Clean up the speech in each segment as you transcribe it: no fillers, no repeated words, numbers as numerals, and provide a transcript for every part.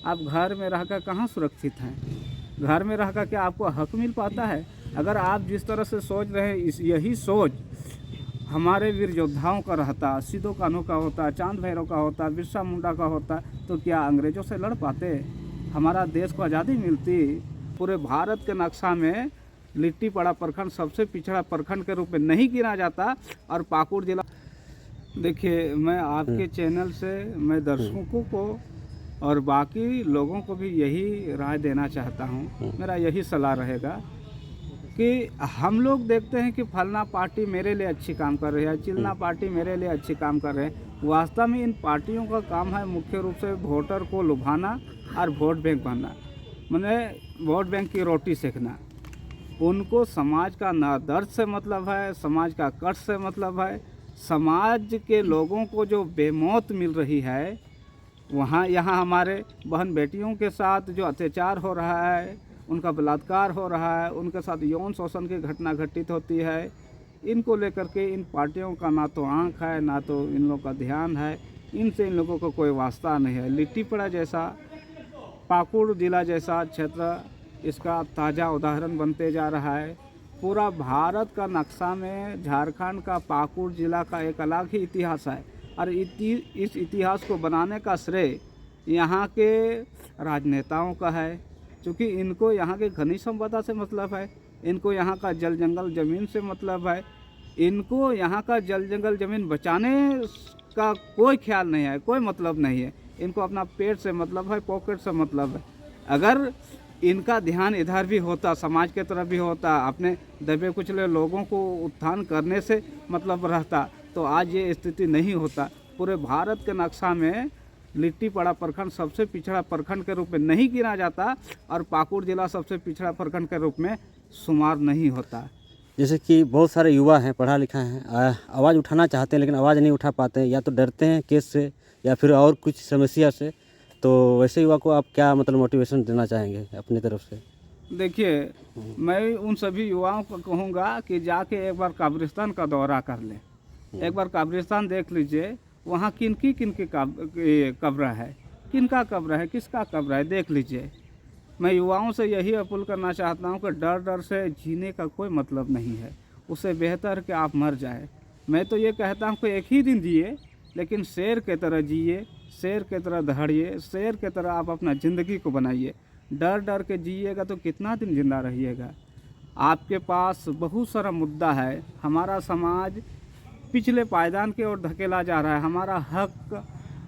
आप घर में रहकर कहाँ सुरक्षित हैं? घर में रहकर क्या आपको हक मिल पाता है? अगर आप जिस तरह से सोच रहे हैं यही सोच हमारे वीर योद्धाओं का रहता, सिदो कान्हू का होता, चांद भैरव का होता, बिरसा मुंडा का होता, तो क्या अंग्रेज़ों से लड़ पाते? हमारा देश को आज़ादी मिलती? पूरे भारत के नक्शा में लिट्टीपाड़ा प्रखंड सबसे पिछड़ा प्रखंड के रूप में नहीं गिना जाता और पाकुड़ जिला। देखिए, मैं आपके चैनल से मैं दर्शकों को और बाकी लोगों को भी यही राय देना चाहता हूँ, मेरा यही सलाह रहेगा कि हम लोग देखते हैं कि फलना पार्टी मेरे लिए अच्छी काम कर रही है, चिलना पार्टी मेरे लिए अच्छी काम कर रहे हैं। वास्तव में इन पार्टियों का काम है मुख्य रूप से वोटर को लुभाना और वोट बैंक बनना, माने वोट बैंक की रोटी सेकना। उनको समाज का ना दर्द से मतलब है, समाज का कष्ट से मतलब है। समाज के लोगों को जो बेमौत मिल रही है, वहाँ यहाँ हमारे बहन बेटियों के साथ जो अत्याचार हो रहा है, उनका बलात्कार हो रहा है, उनके साथ यौन शोषण की घटना घटित होती है, इनको लेकर के इन पार्टियों का ना तो आँख है, ना तो इन लोगों का ध्यान है। इनसे इन लोगों को कोई वास्ता नहीं है। लिट्टीपाड़ा जैसा, पाकुड़ जिला जैसा क्षेत्र इसका ताज़ा उदाहरण बनते जा रहा है। पूरा भारत का नक्शा में झारखंड का पाकुड़ जिला का एक अलग ही इतिहास है और इस इतिहास को बनाने का श्रेय यहाँ के राजनेताओं का है, क्योंकि इनको यहाँ के खनिज संपदा से मतलब है, इनको यहाँ का जल जंगल ज़मीन से मतलब है, इनको यहाँ का जल जंगल ज़मीन बचाने का कोई ख्याल नहीं है, कोई मतलब नहीं है। इनको अपना पेट से मतलब है, पॉकेट से मतलब है। अगर इनका ध्यान इधर भी होता, समाज के तरफ भी होता, अपने दबे कुचले लोगों को उत्थान करने से मतलब रहता, तो आज ये स्थिति नहीं होता। पूरे भारत के नक्शा में लिट्टीपाड़ा प्रखंड सबसे पिछड़ा प्रखंड के रूप में नहीं गिना जाता और पाकुड़ जिला सबसे पिछड़ा प्रखंड के रूप में शुमार नहीं होता। जैसे कि बहुत सारे युवा हैं, पढ़ा लिखा हैं, आवाज़ उठाना चाहते हैं लेकिन आवाज़ नहीं उठा पाते हैं, या तो डरते हैं केस से या फिर और कुछ समस्या से, तो वैसे युवा को आप क्या मतलब मोटिवेशन देना चाहेंगे अपनी तरफ से? देखिए, मैं उन सभी युवाओं को कहूँगा कि जाके एक बार कब्रिस्तान का दौरा कर लें। एक बार कब्रिस्तान देख लीजिए, वहाँ किनकी कब्र है, किनका कब्र है, किसका कब्र है, देख लीजिए। मैं युवाओं से यही अपील करना चाहता हूँ कि डर डर से जीने का कोई मतलब नहीं है। उससे बेहतर कि आप मर जाए। मैं तो ये कहता हूँ कि एक ही दिन जिए, लेकिन शेर की तरह जिए, शेर की तरह दहाड़िए, शेर की तरह आप अपना ज़िंदगी को बनाइए। डर डर के जिएगा तो कितना दिन जिंदा रहिएगा। आपके पास बहुत सारा मुद्दा है। हमारा समाज पिछले पायदान की ओर धकेला जा रहा है, हमारा हक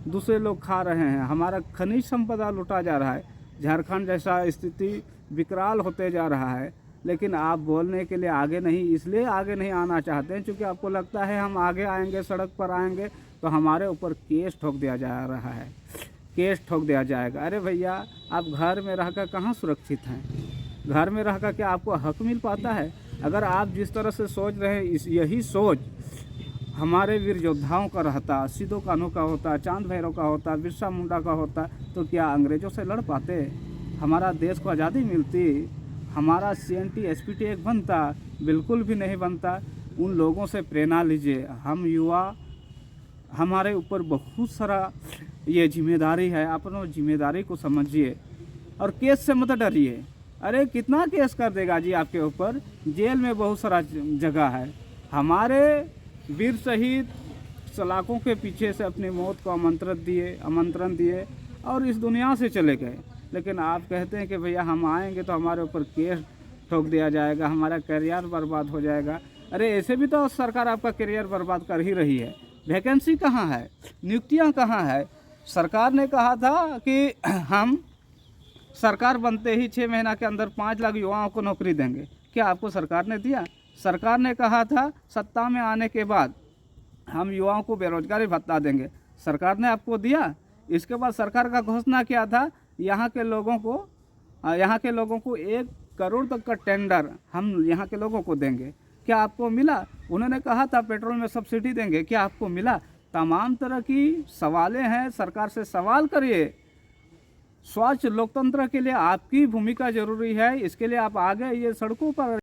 दूसरे लोग खा रहे हैं, हमारा खनिज संपदा लुटा जा रहा है। झारखंड जैसा स्थिति विकराल होते जा रहा है, लेकिन आप बोलने के लिए आगे नहीं, इसलिए आगे नहीं आना चाहते हैं क्योंकि आपको लगता है हम आगे आएंगे, सड़क पर आएंगे तो हमारे ऊपर केस ठोक दिया जा रहा है, केस ठोक दिया जाएगा। अरे भैया, आप घर में रहकर कहाँ सुरक्षित हैं? घर में रहकर क्या आपको हक मिल पाता है? अगर आप जिस तरह से सोच रहे हैं यही सोच हमारे वीर योद्धाओं का रहता, सिदो कान्हू का होता, चांद भैरव का होता, बिरसा मुंडा का होता, तो क्या अंग्रेज़ों से लड़ पाते? हमारा देश को आज़ादी मिलती? हमारा CNT SPT एक बनता? बिल्कुल भी नहीं बनता। उन लोगों से प्रेरणा लीजिए। हम युवा, हमारे ऊपर बहुत सारा ये जिम्मेदारी है, अपनों जिम्मेदारी को समझिए और केस से मत डरिए। अरे कितना केस कर देगा जी आपके ऊपर? जेल में बहुत सारा जगह है। हमारे वीर शहीद सलाखों के पीछे से अपनी मौत को आमंत्रण दिए और इस दुनिया से चले गए, लेकिन आप कहते हैं कि भैया हम आएंगे तो हमारे ऊपर केस ठोक दिया जाएगा, हमारा करियर बर्बाद हो जाएगा। अरे ऐसे भी तो सरकार आपका करियर बर्बाद कर ही रही है। वैकेंसी कहाँ है? नियुक्तियाँ कहाँ है? सरकार ने कहा था कि हम सरकार बनते ही 6 महीना के अंदर 5 लाख युवाओं को नौकरी देंगे। क्या आपको सरकार ने दिया? सरकार ने कहा था सत्ता में आने के बाद हम युवाओं को बेरोजगारी भत्ता देंगे। सरकार ने आपको दिया? इसके बाद सरकार का घोषणा किया था यहाँ के लोगों को 1 करोड़ तक का टेंडर हम यहाँ के लोगों को देंगे। क्या आपको मिला? उन्होंने कहा था पेट्रोल में सब्सिडी देंगे। क्या आपको मिला? तमाम तरह की सवालें हैं, सरकार से सवाल करिए। स्वच्छ लोकतंत्र के लिए आपकी भूमिका जरूरी है। इसके लिए आप आगे ये सड़कों पर